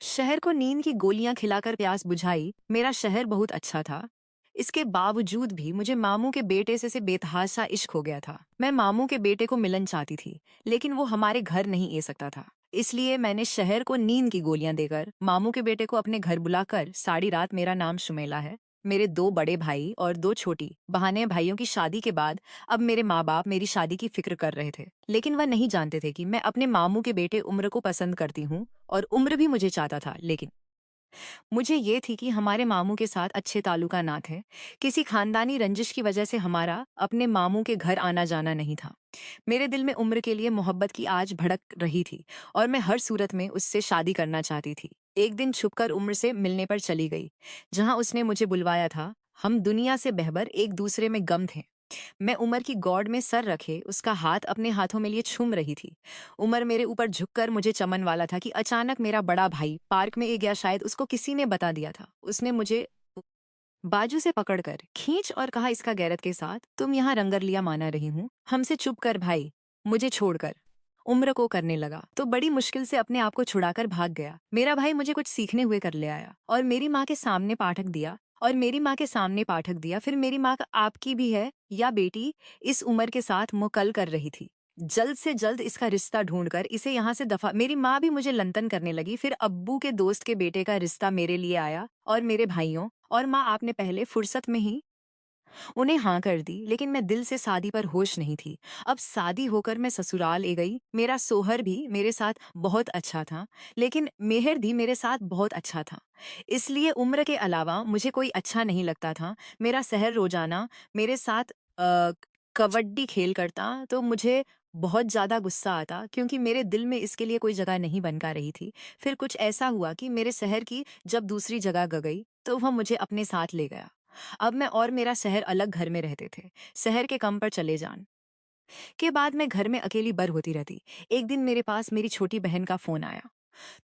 शहर को नींद की गोलियां खिलाकर प्यास बुझाई। मेरा शहर बहुत अच्छा था। इसके बावजूद भी मुझे मामू के बेटे से बेतहाशा इश्क हो गया था। मैं मामू के बेटे को मिलन चाहती थी, लेकिन वो हमारे घर नहीं आ सकता था। इसलिए मैंने शहर को नींद की गोलियां देकर मामू के बेटे को अपने घर बुलाकर सारी रात मेरा नाम शुमेला है, मेरे दो बड़े भाई और दो छोटी बहने भाइयों की शादी के बाद अब मेरे माँ बाप मेरी शादी की फिक्र कर रहे थे। लेकिन वह नहीं जानते थे कि मैं अपने मामू के बेटे उम्र को पसंद करती हूँ और उम्र भी मुझे चाहता था। लेकिन मुझे ये थी कि हमारे मामू के साथ अच्छे ताल्लुका ना थे। किसी खानदानी रंजिश की वजह से हमारा अपने मामू के घर आना जाना नहीं था। मेरे दिल में उम्र के लिए मोहब्बत की आग भड़क रही थी और मैं हर सूरत में उससे शादी करना चाहती थी। एक दिन छुपकर उम्र से मिलने पर चली गई, जहां उसने मुझे बुलवाया था। हम दुनिया से बहबर एक दूसरे में गम थे। मैं उमर की गॉड में सर रखे उसका हाथ अपने हाथों में लिए छूम रही थी। उमर मेरे ऊपर झुककर मुझे चमन वाला था कि अचानक मेरा बड़ा भाई पार्क में गया, शायद उसको किसी ने बता दिया था। उसने मुझे बाजू से पकड़कर खींच और कहा, इसका गैरत के साथ तुम यहाँ रंगरलिया माना रही हूँ, हमसे चुप कर भाई। मुझे छोड़कर उम्र को करने लगा तो बड़ी मुश्किल से अपने आप को छुड़ाकर भाग गया। मेरा भाई मुझे कुछ सीखने हुए कर ले आया और मेरी माँ के सामने पाठक दिया। फिर मेरी माँ का आपकी भी है या बेटी इस उम्र के साथ मुकल कर रही थी। जल्द से जल्द इसका रिश्ता ढूंढकर इसे यहाँ से दफा। मेरी माँ भी मुझे लंतन करने लगी। फिर अब्बू के दोस्त के बेटे का रिश्ता मेरे लिए आया और मेरे भाइयों और माँ आपने पहले फुर्सत में ही उन्हें हाँ कर दी। लेकिन मैं दिल से शादी पर होश नहीं थी। अब शादी होकर मैं ससुराल ए गई। मेरा सोहर भी मेरे साथ बहुत अच्छा था, लेकिन मेहर भी मेरे साथ बहुत अच्छा था। इसलिए उम्र के अलावा मुझे कोई अच्छा नहीं लगता था। मेरा शहर रोजाना मेरे साथ कबड्डी खेल करता तो मुझे बहुत ज्यादा गुस्सा आता, क्योंकि मेरे दिल में इसके लिए कोई जगह नहीं बनका रही थी। फिर कुछ ऐसा हुआ कि मेरे शहर की जब दूसरी जगह गई तो वह मुझे अपने साथ ले गया। अब मैं और मेरा शहर अलग घर में रहते थे। शहर के कम पर चले जान के बाद मैं घर में अकेली बर होती रहती। एक दिन मेरे पास मेरी छोटी बहन का फोन आया,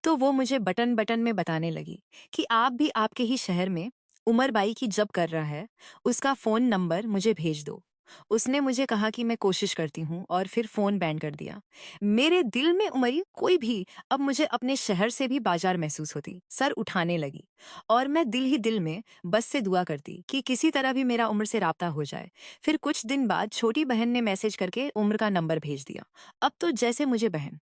तो वो मुझे बटन बटन में बताने लगी कि आप भी आपके ही शहर में उमर बाई की जब कर रहा है, उसका फोन नंबर मुझे भेज दो। उसने मुझे कहा कि मैं कोशिश करती हूँ और फिर फोन बैंड कर दिया। मेरे दिल में उमरी कोई भी अब मुझे अपने शहर से भी बाजार महसूस होती सर उठाने लगी। और मैं दिल ही दिल में बस से दुआ करती कि किसी तरह भी मेरा उम्र से राब्ता हो जाए। फिर कुछ दिन बाद छोटी बहन ने मैसेज करके उम्र का नंबर भेज दिया। अब तो जैसे मुझे बहन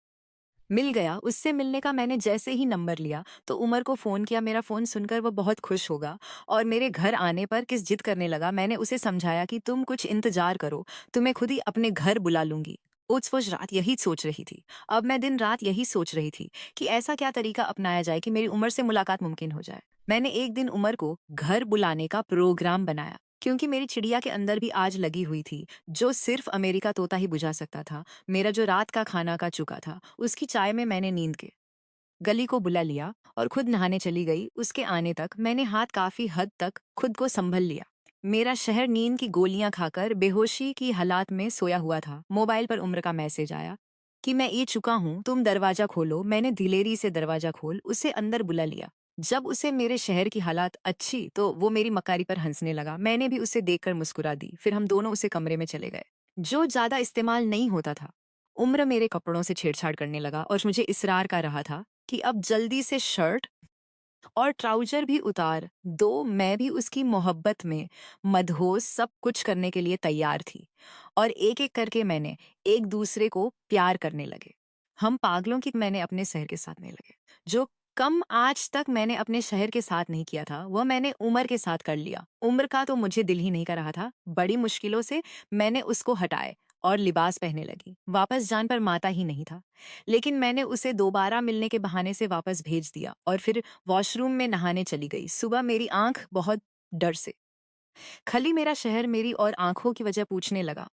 मिल गया। उससे मिलने का मैंने जैसे ही नंबर लिया तो उमर को फ़ोन किया। मेरा फ़ोन सुनकर वो बहुत खुश होगा और मेरे घर आने पर किस जिद करने लगा। मैंने उसे समझाया कि तुम कुछ इंतजार करो, तुम्हें खुद ही अपने घर बुला लूंगी। उस रात यही सोच रही थी। अब मैं दिन रात यही सोच रही थी कि ऐसा क्या तरीका अपनाया जाए कि मेरी उमर से मुलाकात मुमकिन हो जाए। मैंने एक दिन उमर को घर बुलाने का प्रोग्राम बनाया, क्योंकि मेरी चिड़िया के अंदर भी आज लगी हुई थी, जो सिर्फ अमेरिका तोता ही बुझा सकता था। मेरा जो रात का खाना का चुका था, उसकी चाय में मैंने नींद के गली को बुला लिया और खुद नहाने चली गई। उसके आने तक मैंने हाथ काफी हद तक खुद को संभल लिया। मेरा शहर नींद की गोलियां खाकर बेहोशी की हालात में सोया हुआ था। मोबाइल पर उम्र का मैसेज आया कि मैं ये चुका हूँ, तुम दरवाजा खोलो। मैंने दिलेरी से दरवाजा खोल उसे अंदर बुला लिया। जब उसे मेरे शहर की हालात अच्छी तो वो मेरी मकारी पर हंसने लगा। मैंने भी उसे देखकर मुस्कुरा दी। फिर हम दोनों उसे कमरे में चले गए जो ज्यादा इस्तेमाल नहीं होता था। उम्र मेरे कपड़ों से छेड़छाड़ करने लगा और मुझे इसरार कर रहा था कि अब जल्दी से शर्ट और ट्राउजर भी उतार दो। मैं भी उसकी मोहब्बत में मदहोश सब कुछ करने के लिए तैयार थी और एक एक करके मैंने एक दूसरे को प्यार करने लगे। हम पागलों की मैंने अपने शहर के साथ नहीं लगे। जो कम आज तक मैंने अपने शहर के साथ नहीं किया था, वह मैंने उम्र के साथ कर लिया। उम्र का तो मुझे दिल ही नहीं कर रहा था। बड़ी मुश्किलों से मैंने उसको हटाए और लिबास पहनने लगी। वापस जान पर माता ही नहीं था, लेकिन मैंने उसे दोबारा मिलने के बहाने से वापस भेज दिया और फिर वॉशरूम में नहाने चली गई। सुबह मेरी आंख बहुत डर से खली। मेरा शहर मेरी और आंखों की वजह पूछने लगा।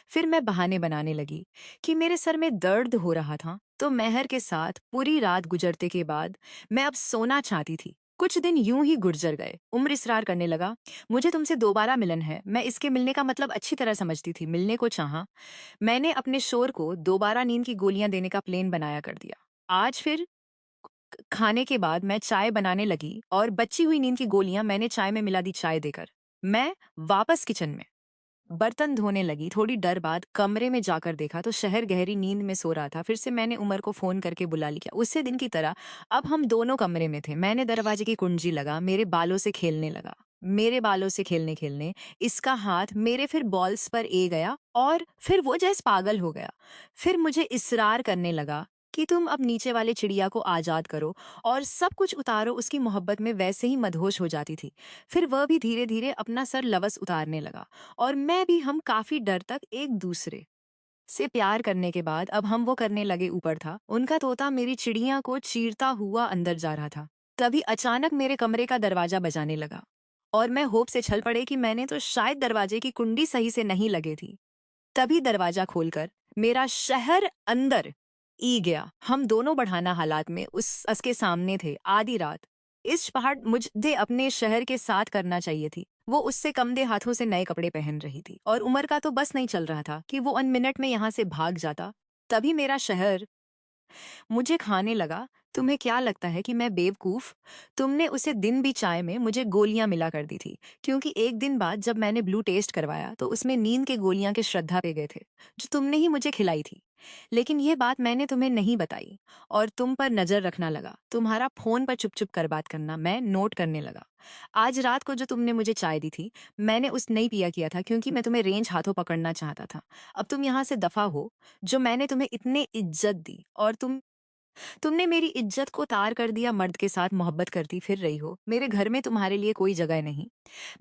फिर मैं बहाने बनाने लगी कि मेरे सर में दर्द हो रहा था। तो मेहर के साथ पूरी रात गुजरते के बाद मैं अब सोना चाहती थी। कुछ दिन यूं ही गुजर गए। उम्र इसरार करने लगा, मुझे तुमसे दोबारा मिलन है। मैं इसके मिलने का मतलब अच्छी तरह समझती थी। मिलने को चाहा। मैंने अपने शोर को दोबारा नींद की गोलियां देने का प्लान बनाया कर दिया। आज फिर खाने के बाद मैं चाय बनाने लगी और बची हुई नींद की गोलियां मैंने चाय में मिला दी। चाय देकर मैं वापस किचन में बर्तन धोने लगी। थोड़ी डर बाद कमरे में जाकर देखा तो शहर गहरी नींद में सो रहा था। फिर से मैंने उमर को फ़ोन करके बुला लिया। उसी दिन की तरह अब हम दोनों कमरे में थे। मैंने दरवाजे की कुंजी लगा, मेरे बालों से खेलने लगा। मेरे बालों से खेलने-खेलने इसका हाथ मेरे फिर बॉल्स पर ए गया और फिर वो जैसे पागल हो गया। फिर मुझे इसरार करने लगा कि तुम अब नीचे वाले चिड़िया को आज़ाद करो और सब कुछ उतारो। उसकी मोहब्बत में वैसे ही मदहोश हो जाती थी। फिर वह भी धीरे-धीरे अपना सर लवस उतारने लगा। और मैं भी। हम काफी डर तक एक दूसरे से प्यार करने के बाद अब हम वो करने लगे। ऊपर था उनका तोता मेरी चिड़िया को चीरता हुआ अंदर जा रहा था। तभी अचानक मेरे कमरे का दरवाजा बजाने लगा और मैं होप से छल पड़े कि मैंने तो शायद दरवाजे की कुंडी सही से नहीं लगे थी। तभी दरवाजा खोलकर मेरा शहर अंदर ई गया। हम दोनों बढ़ाना हालात में उसके सामने थे। आधी रात इस पहाड़ मुझे अपने शहर के साथ करना चाहिए थी। वो उससे कमदे हाथों से नए कपड़े पहन रही थी और उमर का तो बस नहीं चल रहा था कि वो 1 मिनट में यहाँ से भाग जाता। तभी मेरा शहर मुझे खाने लगा। तुम्हें क्या लगता है कि मैं बेवकूफ? तुमने उसे दिन भी चाय में मुझे गोलियां मिला कर दी थी, क्योंकि एक दिन बाद जब मैंने ब्लू टेस्ट करवाया तो उसमें नींद के गोलियां के श्रद्धा पे गए थे, जो तुमने ही मुझे खिलाई थी। लेकिन ये बात मैंने तुम्हें नहीं बताई और तुम पर नजर रखना लगा। तुम्हारा फोन पर चुप चुप कर बात करना मैं नोट करने लगा। आज रात को जो तुमने मुझे चाय दी थी, मैंने उस नहीं पिया किया था, क्योंकि मैं तुम्हें रेंज हाथों पकड़ना चाहता था। अब तुम यहाँ से दफा हो। जो मैंने तुम्हें इतने इज्जत दी और तुमने मेरी इज्जत को तार कर दिया। मर्द के साथ मोहब्बत करती फिर रही हो। मेरे घर में तुम्हारे लिए कोई जगह नहीं।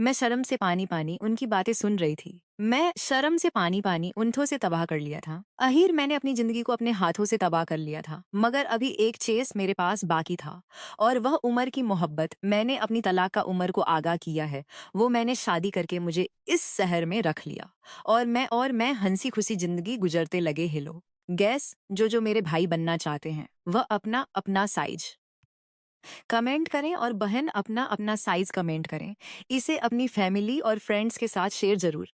मैं शर्म से पानी पानी उनकी बातें सुन रही थी। मैं शर्म से पानी पानी उन्हों से तबाह कर लिया था। अहीर मैंने अपनी जिंदगी को अपने हाथों से तबाह कर लिया था, मगर अभी एक चेस मेरे पास बाकी था और वह उम्र की मोहब्बत। मैंने अपनी तलाक का उम्र को आगाह किया है। वो मैंने शादी करके मुझे इस शहर में रख लिया और मैं हंसी खुशी जिंदगी गुजरते लगे। हिलो गैस जो मेरे भाई बनना चाहते हैं वह अपना अपना साइज कमेंट करें और बहन अपना अपना साइज कमेंट करें। इसे अपनी फैमिली और फ्रेंड्स के साथ शेयर जरूर